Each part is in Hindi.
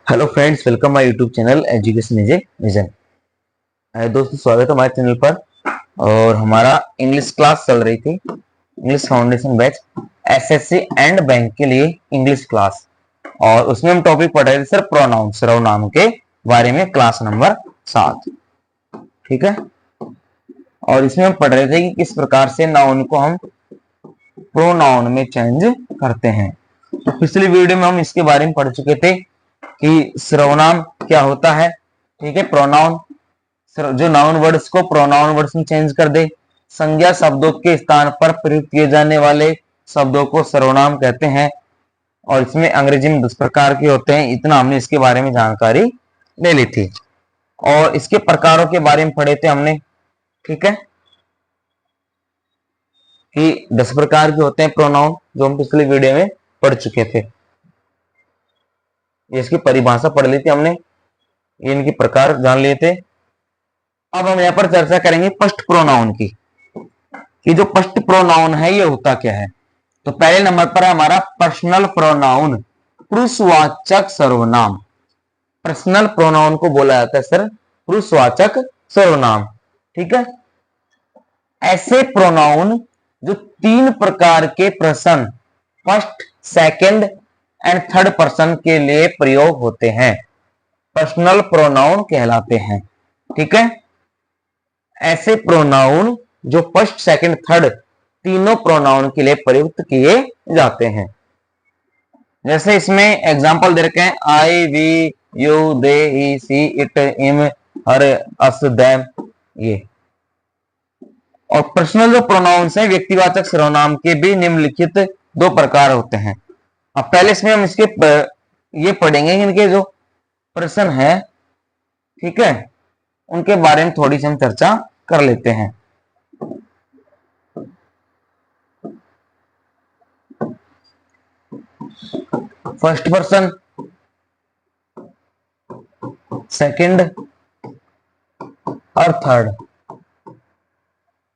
Hello friends, welcome my YouTube channel education is a vision. दोस्तों, स्वागत है हमारे चैनल पर। और हमारा इंग्लिश क्लास चल रही थी, English foundation batch SSC and bank के लिए इंग्लिश क्लास। और उसमें हम टॉपिक पढ़ रहे थे सर प्रोनाउन, सर्वनाम के बारे में, क्लास नंबर 7। ठीक है। और इसमें हम पढ़ रहे थे कि किस प्रकार से नाउन को हम प्रोनाउन में चेंज करते हैं। तो पिछली वीडियो में हम इसके बारे में पढ़ चुके थे कि सर्वनाम क्या होता है। ठीक है। प्रोनाउन जो नाउन वर्ड्स को प्रोनाउन वर्ड्स में चेंज कर दे, संज्ञा शब्दों के स्थान पर प्रयुक्त किए जाने वाले शब्दों को सर्वनाम कहते हैं। और इसमें अंग्रेजी में 10 प्रकार के होते हैं। इतना हमने इसके बारे में जानकारी ले ली थी और इसके प्रकारों के बारे में पढ़े थे हमने। ठीक है, कि 10 प्रकार के होते हैं प्रोनाउन, जो हम पिछली वीडियो में पढ़ चुके थे। इसकी परिभाषा पढ़ ली थी हमने, ये इनके प्रकार जान लिए थे। अब हम यहाँ पर चर्चा करेंगे फर्स्ट प्रोनाउन की, कि जो फर्स्ट प्रोनाउन है ये होता क्या है। तो पहले नंबर पर है हमारा पर्सनल प्रोनाउन, पुरुषवाचक सर्वनाम। पर्सनल प्रोनाउन को बोला जाता है सर पुरुषवाचक सर्वनाम। ठीक है। ऐसे प्रोनाउन जो 3 प्रकार के person, first, second and third person के लिए प्रयोग होते हैं, पर्सनल प्रोनाउन कहलाते हैं। ठीक है। ऐसे प्रोनाउन जो फर्स्ट, सेकंड, थर्ड तीनों प्रोनाउन के लिए प्रयुक्त किए जाते हैं। जैसे इसमें एग्जांपल दे रखे हैं, I, we, you, they, he, she, it, him, her, us, them, ये। और पर्सनल जो प्रोनाउंस है व्यक्तिवाचक सर्वनाम के भी निम्नलिखित 2 प्रकार होते हैं। अब पहले इसमें हम इसके ये पढ़ेंगे, इनके जो पर्सन है, ठीक है, उनके बारे में थोड़ी सी हम चर्चा कर लेते हैं। फर्स्ट पर्सन, सेकंड और थर्ड।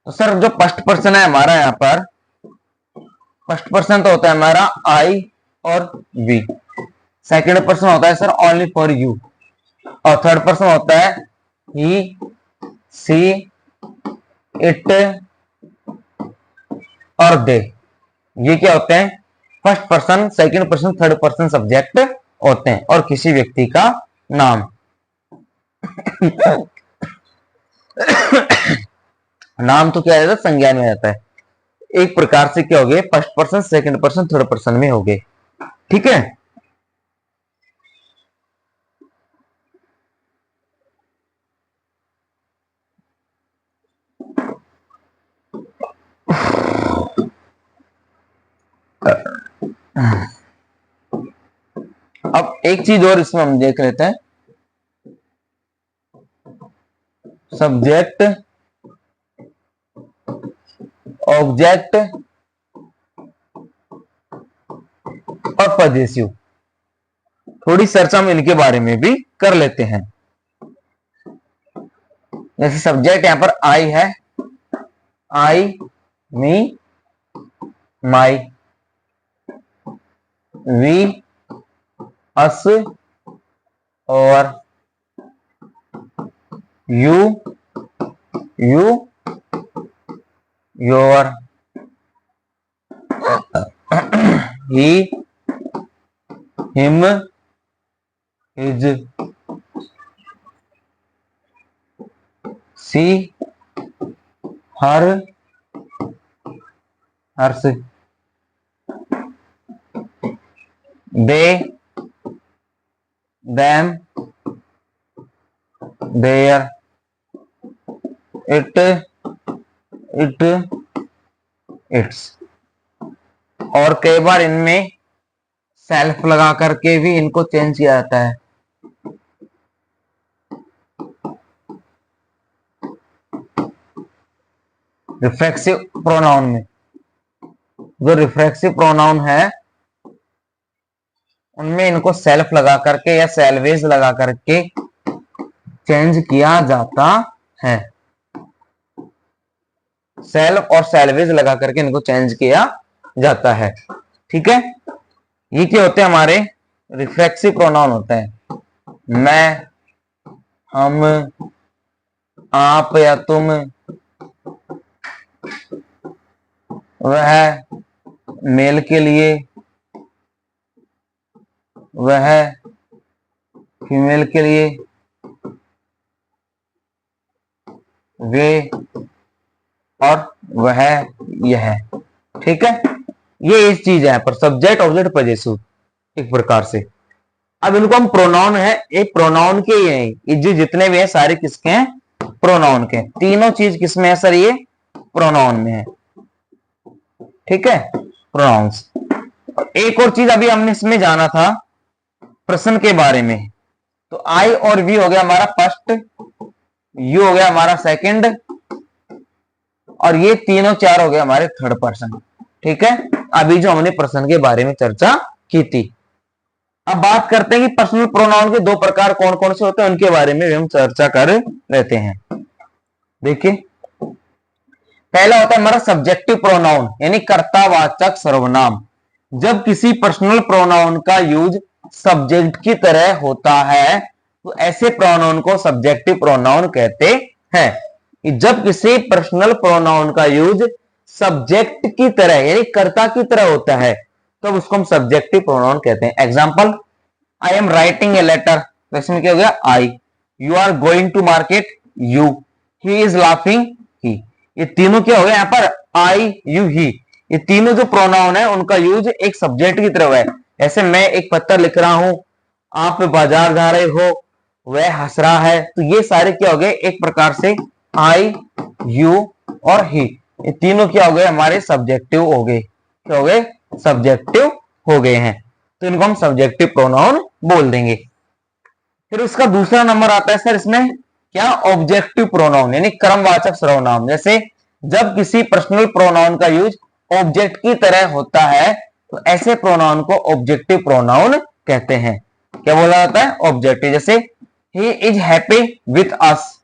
तो सर जो फर्स्ट पर्सन है हमारा, यहाँ पर फर्स्ट पर्सन तो होता है हमारा आई और वी। सेकंड पर्सन होता है सर ओनली फॉर यू। और थर्ड पर्सन होता है ही, सी, इट और दे। ये क्या होते हैं? First person, second person, third person subject होते हैं और किसी व्यक्ति का नाम। नाम तो क्या है, संज्ञा में जाता है। एक प्रकार से क्या हो गए, first person, second person, third person में हो गए। ठीक है। अब एक चीज और इसमें हम देख लेते हैं, सब्जेक्ट, ऑब्जेक्ट और पजेसिव। थोड़ी चर्चा हम इनके बारे में भी कर लेते हैं। जैसे सब्जेक्ट यहां पर आई है, आई, मी, माई, वी, अस और you, you, your, he, him, his, she, her, hers, they, them, their, it, its। और कई बार इनमें सेल्फ लगा करके भी इनको चेंज किया जाता है। रिफ्लेक्सिव प्रोनाउन में, जो रिफ्लेक्सिव प्रोनाउन है उनमें इनको सेल्फ लगा करके या सेल्वेज लगा करके चेंज किया जाता है। सेल्फ और सेल्वेज लगा करके इनको चेंज किया जाता है। ठीक है। ये क्या होते हैं हमारे रिफ्लेक्सिव प्रोनाउन होते हैं। मैं, हम, आप या तुम, वह मेल के लिए, वह फीमेल के लिए, वे और वह यह। ठीक है, ये इस चीज है पर सब्जेक्ट ऑब्जेक्ट पजेसिव एक प्रकार से। अब इनको हम प्रोनाउन है, एक प्रोनाउन के ही हैं, ये जो जितने भी हैं सारे किसके हैं, प्रोनाउन के। तीनों चीज किसमें है सर, ये प्रोनाउन में है। ठीक है, प्रोनाउंस। एक और चीज अभी हमने इसमें जाना था प्रश्न के बारे में, तो आई और वी हो गया हमारा फर्स्ट, यू हो गया हमारा सेकंड, और ये तीनों चार हो गए हमारे थर्ड पर्सन। ठीक है, अभी जो हमने प्रश्न के बारे में चर्चा की थी। अब बात करते हैं कि पर्सनल प्रोनाउन के दो प्रकार कौन कौन से होते हैं, उनके बारे में भी हम चर्चा कर लेते हैं। देखिए, पहला होता है हमारा सब्जेक्टिव प्रोनाउन, यानी कर्तावाचक सर्वनाम। जब किसी पर्सनल प्रोनाउन का यूज सब्जेक्ट की तरह होता है तो ऐसे प्रोनाउन को सब्जेक्टिव प्रोनाउन कहते हैं। जब किसी पर्सनल प्रोनाउन का यूज सब्जेक्ट की तरह यानी कर्ता की तरह होता है तो उसको हम सब्जेक्टिव प्रोनाउन कहते हैं। Example, I am writing a letter, तो इसमें क्या हो गया, I. You are going to market, you. He is laughing, he. ये तीनों क्या हो गया यहाँ पर, आई, यू, ही। ये तीनों जो प्रोनाउन है उनका यूज एक सब्जेक्ट की तरह है। ऐसे मैं एक पत्र लिख रहा हूं, आप बाजार जा रहे हो, वह हंस रहा है, तो ये सारे क्या हो गए, एक प्रकार से आई, यू और ही, ये तीनों क्या हो गए, हमारे सब्जेक्टिव हो गए। क्या हो गए, सब्जेक्टिव हो गए हैं, तो इनको हम सब्जेक्टिव प्रोनाउन बोल देंगे। फिर उसका दूसरा नंबर आता है सर इसमें क्या, ऑब्जेक्टिव प्रोनाउन, यानी क्रमवाचक सर्वनाम। जैसे जब किसी पर्सनल प्रोनाउन का यूज ऑब्जेक्ट की तरह होता है तो ऐसे प्रोनाउन को ऑब्जेक्टिव प्रोनाउन कहते हैं। क्या बोला जाता है, ऑब्जेक्टिव। जैसे he is happy with us,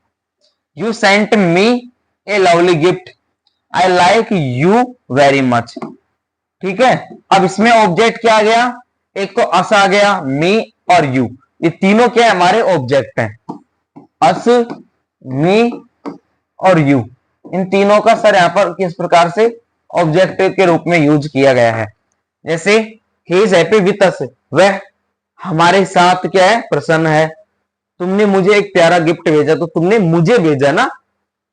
you sent me A lovely gift, I like you very much. ठीक है, अब इसमें ऑब्जेक्ट क्या आ गया, एक तो अस आ गया, मी और यू, ये तीनों क्या है, हमारे ऑब्जेक्ट हैं। अस, मी और यू, इन तीनों का सर यहां पर किस प्रकार से ऑब्जेक्ट के रूप में यूज किया गया है। जैसे he is happy with us, वह हमारे साथ क्या है, प्रसन्न है। तुमने मुझे एक प्यारा गिफ्ट भेजा, तो तुमने मुझे भेजा ना।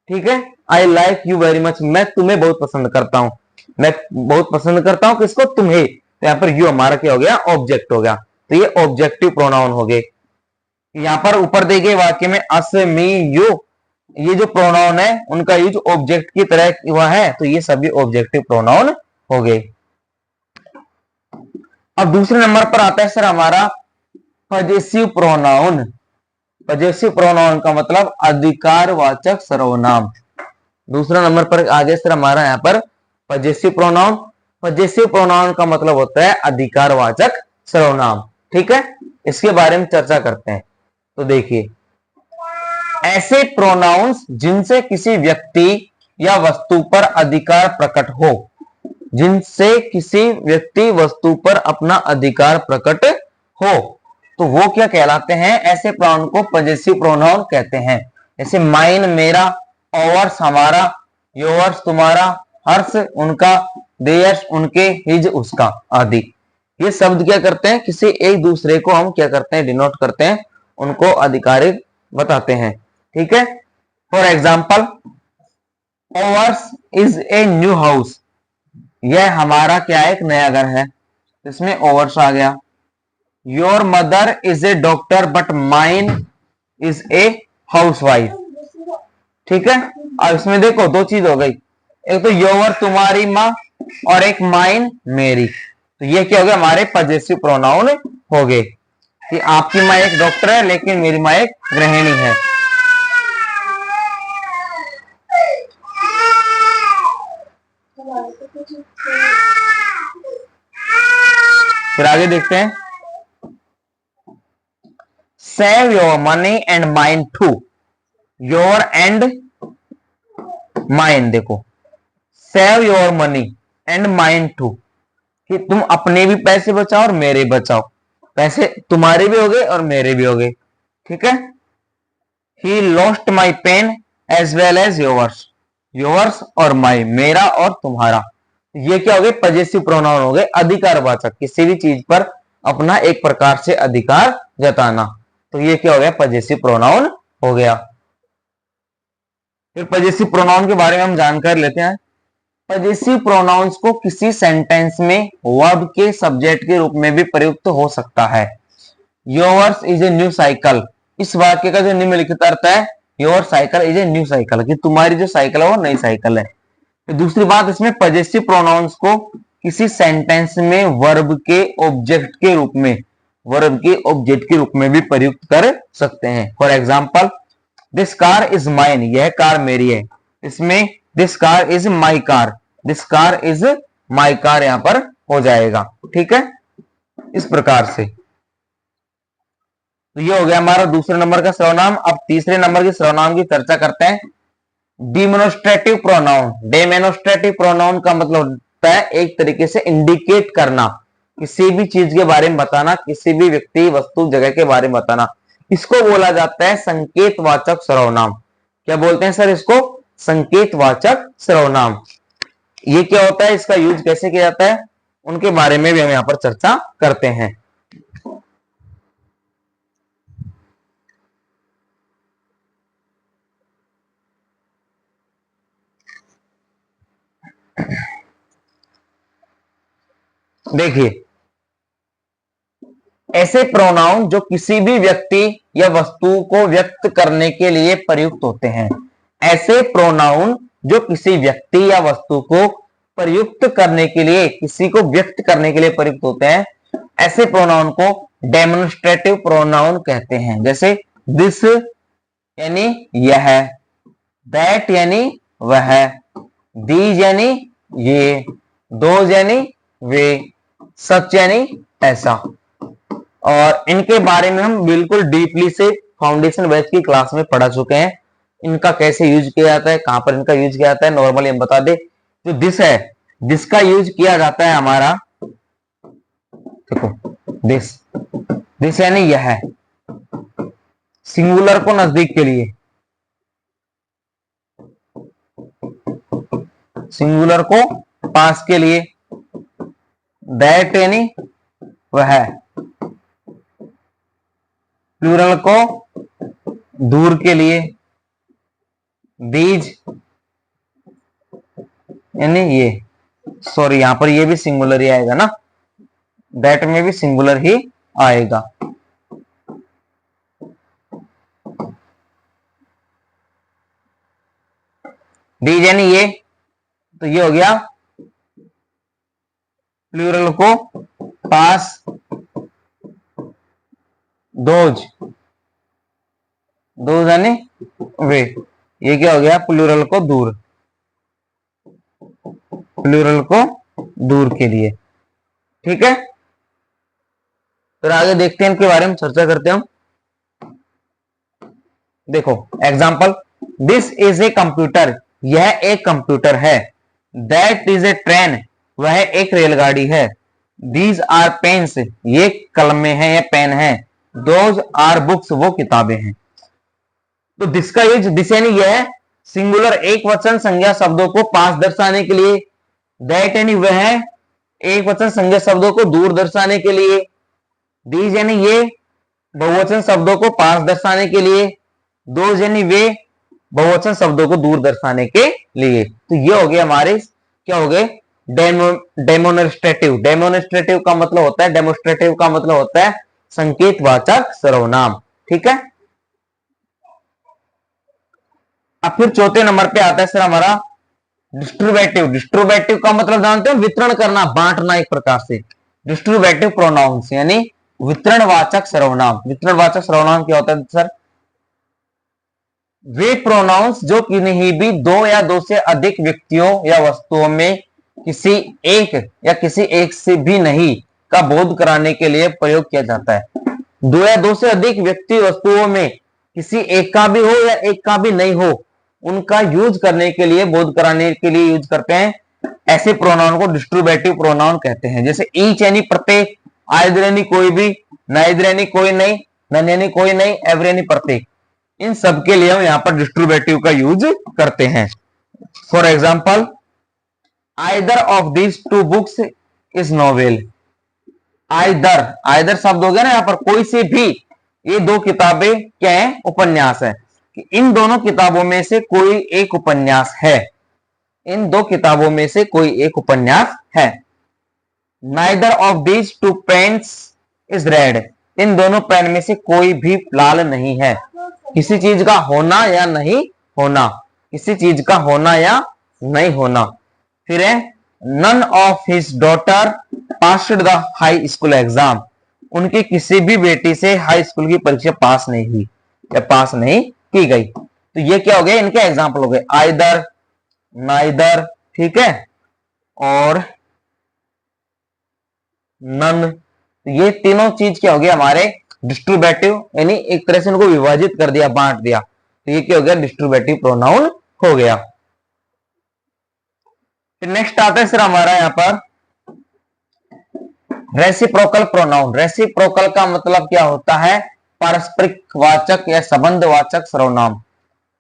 ठीक है, I like you very much, मैं तुम्हें बहुत पसंद करता हूं, मैं बहुत पसंद करता हूं किसको, तुम्हें। तो यहां पर यू हमारा क्या हो गया, ऑब्जेक्ट हो गया। तो ये ऑब्जेक्टिव प्रोनाउन हो गए। यहां पर ऊपर देखे वाक्य में अस, मी, यू, ये जो प्रोनाउन है उनका यूज ऑब्जेक्ट की तरह हुआ है, तो ये सभी ऑब्जेक्टिव प्रोनाउन हो गए। अब दूसरे नंबर पर आता है सर हमारा पजेसिव प्रोनाउन। पजेसिव प्रोनाउन का मतलब अधिकारवाचक सर्वनाम। दूसरा नंबर पर आगे सर हमारा यहाँ पर पजेसिव प्रोनाउन। पजेसिव प्रोनाउन का मतलब होता है अधिकारवाचक सर्वनाम। ठीक है, इसके बारे में चर्चा करते हैं। तो देखिए, ऐसे प्रोनाउंस जिनसे किसी व्यक्ति या वस्तु पर अधिकार प्रकट हो, जिनसे किसी व्यक्ति वस्तु पर अपना अधिकार प्रकट हो, तो वो क्या कहलाते हैं, ऐसे प्रोनाउन को पजेसिव प्रोनाउन कहते हैं। जैसे माइन मेरा, ओवर्स हमारा, योवर्स तुम्हारा, हर्ष उनका, देयर्स उनके, हिज उसका आदि। ये शब्द क्या करते हैं, किसी एक दूसरे को हम क्या करते हैं, डिनोट करते हैं, उनको आधिकारिक बताते हैं। ठीक है, for example, overs is a new house, यह हमारा क्या है, एक नया घर है, इसमें ओवर्स आ गया। Your mother is a doctor but mine is a housewife. ठीक है, अब इसमें देखो दो चीज हो गई, एक तो योर तुम्हारी माँ और एक माइन मेरी। तो ये क्या हो गया, हमारे पजेसिव प्रोनाउन हो गए कि आपकी माँ एक डॉक्टर है लेकिन मेरी माँ एक गृहिणी है। फिर आगे देखते हैं, save your money and mine too, your and mine. देखो, save your money and mine too, कि तुम अपने भी पैसे बचाओ और मेरे बचाओ। पैसे तुम्हारे भी हो गए और मेरे भी हो गए। ठीक है, he lost my pen as well as yours, yours और माई, मेरा और तुम्हारा। ये क्या हो गए, पजेसिव प्रोनाउन हो गए, अधिकारवाचक, किसी भी चीज पर अपना एक प्रकार से अधिकार जताना, तो ये क्या हो गया, पजेसिव प्रोनाउन हो गया। फिर पजेसिव प्रोनाउन के बारे में हम जानकारी लेते हैं। पजेसिव प्रोनाउंस को किसी सेंटेंस में वर्ब के सब्जेक्ट के रूप में भी प्रयुक्त हो सकता है। Yours is a new cycle, इस वाक्य का जो निम्नलिखित अर्थ है, your cycle is a new cycle, कि तुम्हारी जो साइकिल है वो नई साइकिल है। तो दूसरी बात, इसमें पजेसिव प्रोनाउंस को किसी सेंटेंस में वर्ब के ऑब्जेक्ट के रूप में, वर्ब के ऑब्जेक्ट के रूप में भी प्रयुक्त कर सकते हैं। For example, this car is mine, यह कार मेरी है। इसमें this car is my car, this car is my car यहां पर हो जाएगा। ठीक है, इस प्रकार से। तो ये हो गया हमारा दूसरे नंबर का सर्वनाम। अब तीसरे नंबर के सर्वनाम की चर्चा करते हैं। डिमोन्स्ट्रेटिव प्रोनाउन, डेमोन्स्ट्रेटिव प्रोनाउन का मतलब होता है एक तरीके से इंडिकेट करना, किसी भी चीज के बारे में बताना, किसी भी व्यक्ति, वस्तु, जगह के बारे में बताना। इसको बोला जाता है संकेतवाचक सर्वनाम। क्या बोलते हैं सर इसको? संकेतवाचक सर्वनाम। ये क्या होता है, इसका यूज कैसे किया जाता है, उनके बारे में भी हम यहां पर चर्चा करते हैं। देखिए, ऐसे प्रोनाउन जो किसी भी व्यक्ति या वस्तु को व्यक्त करने के लिए प्रयुक्त होते हैं, ऐसे प्रोनाउन जो किसी व्यक्ति या वस्तु को प्रयुक्त करने के लिए, किसी को व्यक्त करने के लिए प्रयुक्त होते हैं, ऐसे प्रोनाउन को डेमोन्स्ट्रेटिव प्रोनाउन कहते हैं। जैसे दिस यानी यह, दैट यानी वह, दीज यानी ये, दोज यानी वे, सच यानी ऐसा। और इनके बारे में हम बिल्कुल डीपली से फाउंडेशन बैच की क्लास में पढ़ा चुके हैं। इनका कैसे यूज किया जाता है, कहां पर इनका यूज किया जाता है, नॉर्मली हम बता दे। जो दिस है, दिस यूज किया जाता है हमारा, देखो दिस, दिस यानी यह है, सिंगुलर को नजदीक के लिए, सिंगुलर को पास के लिए, दैट यानी वह, प्लूरल को दूर के लिए, दीज यानी ये, सॉरी यहां पर ये भी सिंगुलर ही आएगा ना, दैट में भी सिंगुलर ही आएगा। दीज यानी ये, तो ये हो गया प्लूरल को पास, दोज, दोज यानी वे, ये क्या हो गया, प्लूरल को दूर, प्लूरल को दूर के लिए। ठीक है, फिर आगे देखते हैं, इनके बारे में चर्चा करते हैं हम। देखो example, this is a computer, यह एक कंप्यूटर है। दैट इज ए ट्रेन, वह एक रेलगाड़ी है। दीज आर पेन्स, ये कलमें हैं या पेन है। दोज आर बुक्स, वो किताबें हैं। तो दिस का यूज, दिस यानी यह, सिंगुलर एक वचन संज्ञा शब्दों को पास दर्शाने के लिए। दैट यानी वह, एक वचन संज्ञा शब्दों को दूर दर्शाने के लिए। दीज यानी ये, बहुवचन शब्दों को पास दर्शाने के लिए। दोज यानी वे, बहुवचन शब्दों को दूर दर्शाने के लिए। तो ये हो गए हमारे, क्या हो गए, डेमोन्स्ट्रेटिव। डेमोन्स्ट्रेटिव का मतलब होता है, डेमोन्स्ट्रेटिव का मतलब होता है संकेतवाचक सर्वनाम। ठीक है, अब फिर चौथे नंबर पे आता है सर हमारा डिस्ट्रीब्यूटिव। डिस्ट्रीब्यूटिव का मतलब जानते हो, वितरण करना, बांटना एक प्रकार से। डिस्ट्रीब्यूटिव प्रोनाउंस यानी वितरणवाचक सर्वनाम। वितरणवाचक सर्वनाम क्या होता है सर? वे प्रोनाउंस जो किन्हीं भी दो या दो से अधिक व्यक्तियों या वस्तुओं में किसी एक या किसी एक से भी नहीं का बोध कराने के लिए प्रयोग किया जाता है। दो या दो से अधिक व्यक्ति वस्तुओं में किसी एक का भी हो या एक का भी नहीं हो, उनका यूज करने के लिए, बोध कराने के लिए यूज करते हैं। ऐसे प्रोनाउन को डिस्ट्रीब्यूटिव प्रोनाउन कहते हैं। जैसे ईच यानी प्रत्येक, आइदर यानी कोई भी, नाइदर यानी कोई नहीं, नन यानी कोई नहीं, एवरी यानी प्रत्येक, इन सब के लिए हम यहाँ पर डिस्ट्रीब्यूटिव का यूज करते हैं। For example, either of these to books is novel. Either, either शब्द हो गया ना यहाँ पर, कोई से भी, ये दो किताबें क्या है, उपन्यास है, कि इन दोनों किताबों में से कोई एक उपन्यास है, इन दो किताबों में से कोई एक उपन्यास है। Neither of these two pens is red, इन दोनों पेन में से कोई भी लाल नहीं है। किसी चीज का होना या नहीं होना, किसी चीज का होना या नहीं होना। फिर है, none of his daughter passed the high school exam, उनकी किसी भी बेटी से हाई स्कूल की परीक्षा पास नहीं हुई या पास नहीं की गई। तो ये क्या हो गया, इनके एग्जाम्पल हो गए, आइदर, नाइदर, ठीक है, और नन। ये तीनों चीज क्या हो गया हमारे डिस्ट्रीब्यूटिव, यानी एक तरह से उनको विभाजित कर दिया, बांट दिया, तो ये क्या हो गया, डिस्ट्रीब्यूटिव प्रोनाउन हो गया। फिर नेक्स्ट आता है सर हमारा यहाँ पर रेसिप्रोकल प्रोनाउन। रेसिप्रोकल का मतलब क्या होता है, पारस्परिक वाचक या संबंधवाचक सर्वनाम,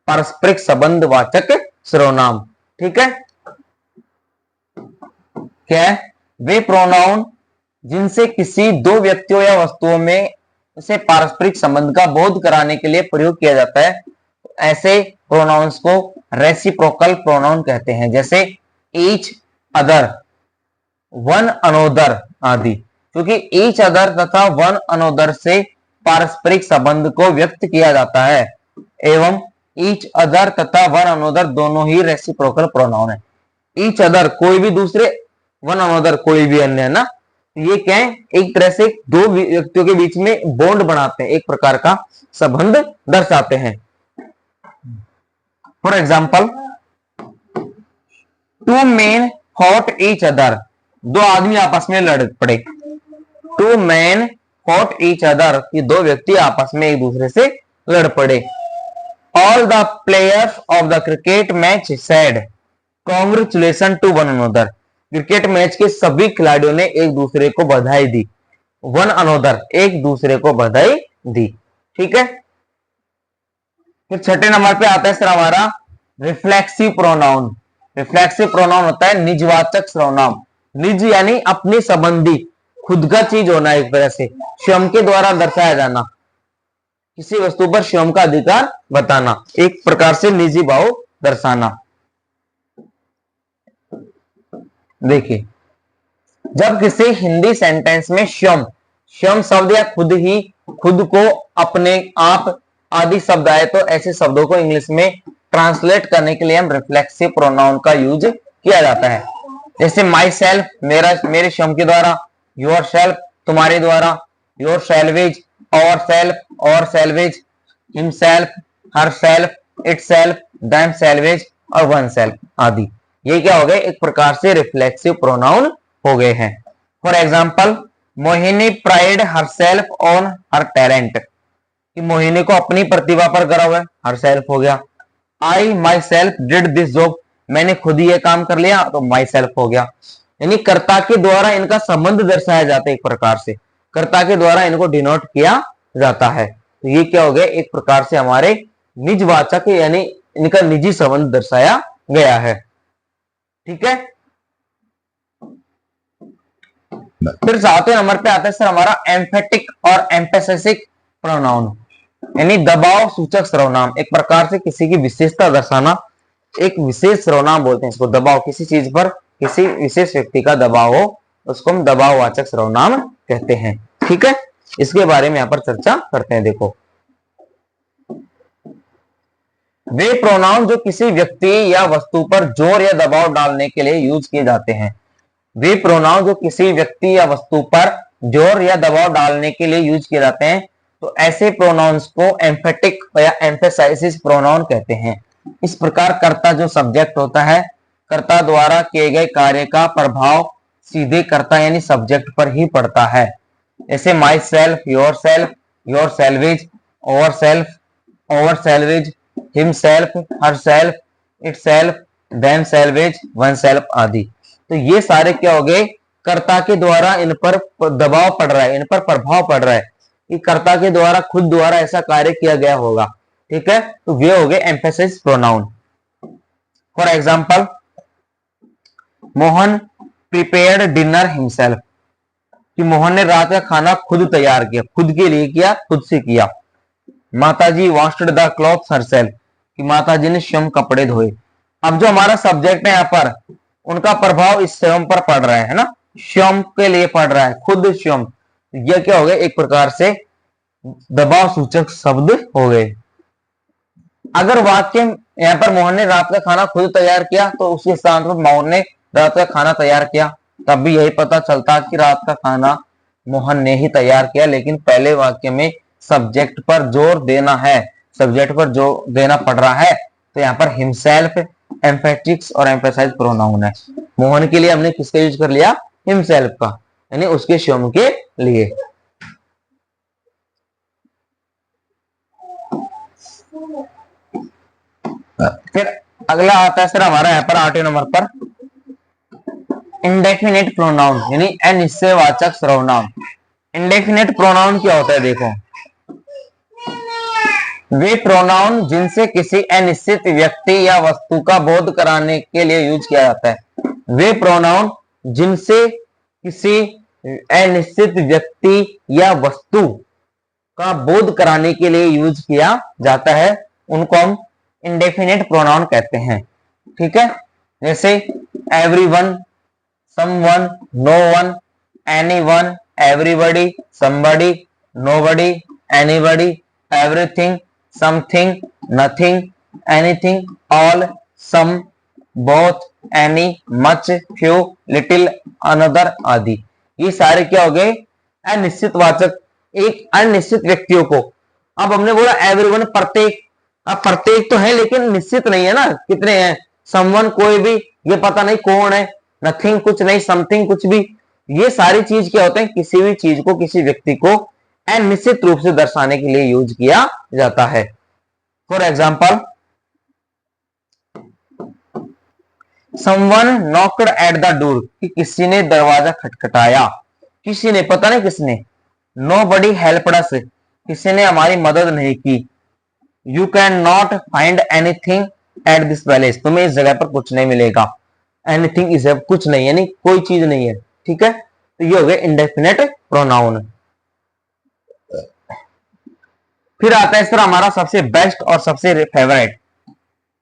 पारस्परिक संबंधवाचक सर्वनाम, ठीक है। क्या है, वे प्रोनाउन जिनसे किसी दो व्यक्तियों या वस्तुओं में से पारस्परिक संबंध का बोध कराने के लिए प्रयोग किया जाता है, ऐसे प्रोनाउंस को रेसिप्रोकल प्रोनाउन कहते हैं। जैसे ईच अदर, वन अनोदर आदि, क्योंकि ईच अदर तथा वन अनोदर से पारस्परिक संबंध को व्यक्त किया जाता है, एवं ईच अदर तथा वन अनोदर दोनों ही रेसिप्रोकल प्रोनाउन है। ईच अदर कोई भी दूसरे, वन अनोदर कोई भी अन्य, है ना। ये क्या है, एक तरह से दो व्यक्तियों के बीच में बॉन्ड बनाते हैं, एक प्रकार का संबंध दर्शाते हैं। For example, two men fought each other, दो आदमी आपस में लड़ पड़े। Two man fought each other, ये दो व्यक्ति आपस में एक दूसरे से लड़ पड़े। All the players of the cricket match said congratulation to one another, cricket match के सभी खिलाड़ियों ने एक दूसरे को बधाई दी। वन अनोदर, एक दूसरे को बधाई दी, ठीक है। फिर छठे नंबर पे आता है सर हमारा रिफ्लेक्सिव प्रोनाउन। रिफ्लेक्सिव प्रोनाउन होता है निजवाचक सर्वनाम। निज यानी अपने संबंधी, खुद का चीज होना, एक तरह से स्वयं के द्वारा दर्शाया जाना, किसी वस्तु पर स्वयं का अधिकार बताना, एक प्रकार से निजी भाव दर्शाना। देखिए, जब किसी हिंदी सेंटेंस में स्वयं, स्वयं शब्द या खुद ही, खुद को, अपने आप आदि शब्द आए, तो ऐसे शब्दों को इंग्लिश में ट्रांसलेट करने के लिए हम रिफ्लेक्सिव प्रोनाउन का यूज किया जाता है। जैसे माई सेल्फ, मेरा, मेरे स्वयं के द्वारा, योर सेल्फ, तुम्हारे द्वारा, योर सेल्वेज, और सेल्फ, और salvage, himself, her self, it self, them salvage और वन सेल्फ आदि। ये क्या हो गए, एक प्रकार से रिफ्लेक्सिव प्रोनाउन हो गए हैं। For example, Mohini pride her self on her talent, कि मोहिनी को अपनी प्रतिभा पर गर्व है, हर सेल्फ हो गया। I myself did this job, मैंने खुद ही ये काम कर लिया, तो माई सेल्फ हो गया। यानी कर्ता के द्वारा इनका संबंध दर्शाया जाता है, एक प्रकार से कर्ता के द्वारा इनको डिनोट किया जाता है। तो ये क्या हो गया, एक प्रकार से हमारे निजवाचक, यानी इनका निजी संबंध दर्शाया गया है, ठीक है। फिर सातवें नंबर पे आता है सर हमारा एम्फेटिक और एम्फेसिक प्रोनाउन, यानी दबाव सूचक सर्वनाम, एक प्रकार से किसी की विशेषता दर्शाना, एक विशेष सर्वनाम बोलते हैं इसको। दबाव, किसी चीज पर किसी विशेष व्यक्ति का दबाव हो, उसको हम दबाववाचक सर्वनाम कहते हैं, ठीक है। इसके बारे में यहां पर चर्चा करते हैं। देखो, वे प्रोनाउन जो किसी व्यक्ति या वस्तु पर जोर या दबाव डालने के लिए यूज किए जाते हैं। वे प्रोनाउन जो किसी व्यक्ति या वस्तु पर जोर या दबाव डालने के लिए यूज किए जाते हैं, तो ऐसे प्रोनाउंस को एम्फेटिक या एम्फेसाइसिस प्रोनाउन कहते हैं। इस प्रकार कर्ता जो सब्जेक्ट होता है, कर्ता द्वारा किए गए कार्य का प्रभाव सीधे कर्ता यानी सब्जेक्ट पर ही पड़ता है। जैसे my self, your self, your salvage, over self, over salvage, him self, her self, it self, them salvage, one self आदि। तो ये सारे क्या हो गए, कर्ता के द्वारा इन पर दबाव पड़ रहा है, इन पर प्रभाव पड़ रहा है। कि कर्ता के द्वारा खुद द्वारा ऐसा कार्य किया गया होगा, ठीक है, तो वे हो गए emphasis pronoun. For example, Mohan prepared dinner himself, कि मोहन ने रात का खाना खुद तैयार किया, खुद के लिए किया, खुद से किया। माताजी वॉश्ड द क्लॉथ्स हरसेल्फ, कि माताजी ने स्वयं कपड़े धोए। अब जो हमारा सब्जेक्ट है यहाँ पर, उनका प्रभाव इस स्वयं पर पड़ रहा है ना, स्वयं के लिए पड़ रहा है, खुद स्वयं। यह क्या हो गया, एक प्रकार से दबाव सूचक शब्द हो गए। अगर वाक्य यहाँ पर मोहन ने रात का खाना खुद तैयार किया, तो उसके स्थान पर मोहन ने रात का खाना तैयार किया, तब भी यही पता चलता कि रात का खाना मोहन ने ही तैयार किया। लेकिन पहले वाक्य में सब्जेक्ट पर जोर देना है, सब्जेक्ट पर जोर देना पड़ रहा है, तो यहाँ पर हिमसेल्फ एम्फेटिक्स और एम्फेसाइज प्रोनाउन है। मोहन के लिए हमने किसका यूज कर लिया, हिमसेल्फ का, यानी उसके स्वयं के लिए। फिर अगला आता है सर हमारा यहाँ पर 8वें नंबर पर इंडेफिनिट प्रोनाउन, यानी अनिश्चयवाचक सर्वनाम। इंडेफिनिट प्रोनाउन क्या होता है, देखो, वे प्रोनाउन जिनसे किसी अनिश्चित व्यक्ति या वस्तु का बोध कराने के लिए यूज किया जाता है। वे प्रोनाउन जिनसे किसी अनिश्चित व्यक्ति या वस्तु का बोध कराने के लिए यूज किया जाता है, उनको हम इंडेफिनिट प्रोनाउन कहते हैं, ठीक है। जैसे everyone, someone, no one, anyone, everybody, somebody, nobody, anybody, everything, something, nothing, anything, all, some, both, any, much, few, little, another आदि। ये सारे क्या हो गए, अनिश्चित वाचक, एक अनिश्चित व्यक्तियों को। अब हमने बोला एवरीवन, प्रत्येक, अब प्रत्येक तो है लेकिन निश्चित नहीं है ना, कितने हैं। समवन, कोई भी, ये पता नहीं कौन है। नथिंग, कुछ नहीं। समथिंग, कुछ भी। ये सारी चीज क्या होते हैं, किसी भी चीज को, किसी व्यक्ति को अनिश्चित रूप से दर्शाने के लिए यूज किया जाता है। For example, someone knocked at the door, कि किसी ने दरवाजा खटखटाया, किसी ने, पता नहीं किसने। नोबडी हेल्प्ड अस, किसी ने हमारी मदद नहीं की। You can not find anything at this palace, तुम्हें इस जगह पर कुछ नहीं मिलेगा। एनीथिंग इज, कुछ नहीं, यानी कोई चीज नहीं है, ठीक है। तो ये हो गया इंडेफिनिट प्रोनाउन। फिर आता है सर हमारा सबसे बेस्ट और सबसे फेवरेट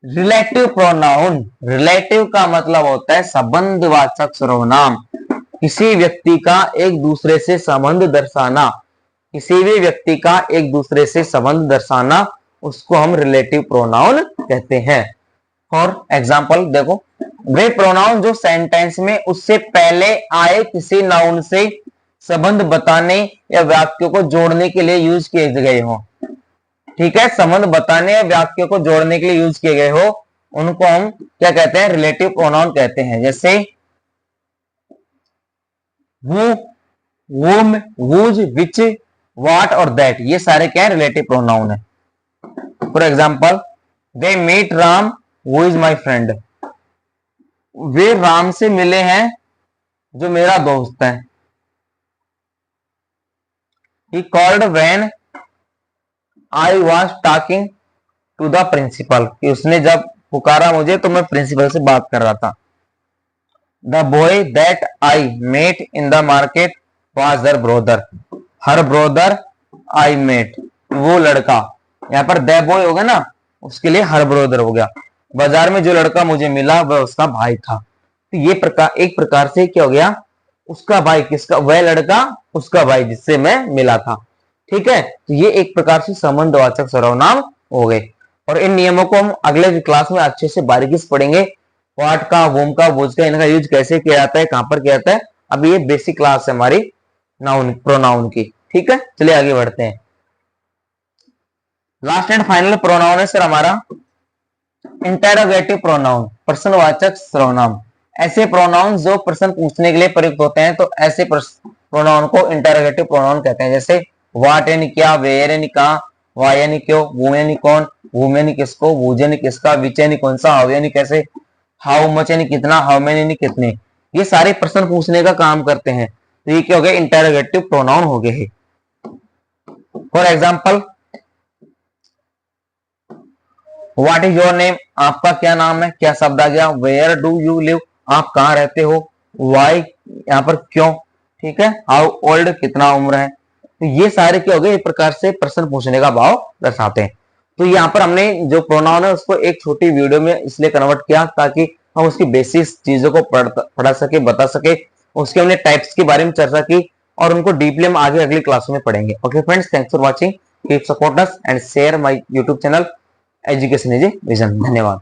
रिलेटिव प्रोनाउन। रिलेटिव का मतलब होता है संबंधवाचक सर्वनाम, किसी व्यक्ति का एक दूसरे से संबंध दर्शाना, किसी भी व्यक्ति का एक दूसरे से संबंध दर्शाना, उसको हम रिलेटिव प्रोनाउन कहते हैं। फॉर एग्जाम्पल देखो, वे प्रोनाउन जो सेंटेंस में उससे पहले आए किसी नाउन से संबंध बताने या वाक्य को जोड़ने के लिए यूज किए गए हो, ठीक है, संबंध बताने या वाक्य को जोड़ने के लिए यूज किए गए हो, उनको हम क्या कहते हैं, रिलेटिव प्रोनाउन कहते हैं। जैसे who, whom, whose, which, what और दैट, ये सारे क्या है, रिलेटिव प्रोनाउन है। For example, they meet Ram who is my friend, वे राम से मिले हैं जो मेरा दोस्त है। He called when I was talking to the principal, कि उसने जब पुकारा मुझे तो मैं प्रिंसिपल से बात कर रहा था। The boy that I met in the market was her brother, her brother I met, वो लड़का, यहाँ पर द बॉय हो गया ना, उसके लिए हर ब्रोदर हो गया। बाजार में जो लड़का मुझे मिला वह उसका भाई था। तो ये प्रकार, एक प्रकार से क्या हो गया, उसका भाई, किसका, वह लड़का उसका भाई जिससे मैं मिला था, ठीक है। तो ये एक प्रकार से संबंधवाचक सर्वनाम हो गए। और इन नियमों को हम अगले क्लास में अच्छे से बारीकी से पढ़ेंगे। व्हाट का, वुम का, वुज का, इनका यूज कैसे किया जाता है, कहां पर किया जाता है। अब ये बेसिक क्लास है हमारी नाउन प्रोनाउन की, ठीक है। चलिए आगे बढ़ते हैं। लास्ट एंड फाइनल प्रोनाउन है सर हमारा इंटेरोगेटिव प्रोनाउन, प्रश्नवाचक सर्वनाम। ऐसे प्रोनाउन जो प्रश्न पूछने के लिए प्रयुक्त होते हैं, तो ऐसे प्रोनाउन को इंटेरोगेटिव प्रोनाउन कहते हैं। जैसे व्हाट यानी क्या, वेयर यानी कहां, व्हाई यानी क्यों, वू यानी कौन, वूम यानी किसको, वुज यानी किसका, विच यानी कौन सा, हाउ यानी कैसे, हाउ मच यानी कितना, हाउ मेनी यानी कितने। ये सारे प्रश्न पूछने का काम करते हैं। तो ये क्या हो गया, इंटेरोगेटिव प्रोनाउन हो गए हैं। For example, what is your name, आपका क्या नाम है, क्या शब्द आ गया, वेयर डू यू लिव, आप कहाँ रहते हो, वाई यहाँ पर क्यों, ठीक है, हाउ ओल्ड, कितना उम्र है। तो ये सारे क्या हो गए, एक प्रकार से प्रश्न पूछने का भाव दर्शाते हैं। तो यहाँ पर हमने जो प्रोनाउन है उसको एक छोटी वीडियो में इसलिए कन्वर्ट किया ताकि हम उसकी बेसिक चीजों को पढ़ा सके, बता सके, उसके हमने टाइप्स के बारे में चर्चा की और उनको डीपली हम आगे अगली क्लासों में पढ़ेंगे। Okay friends, thanks for watching, keep support us and share my YouTube channel education is a vision. धन्यवाद।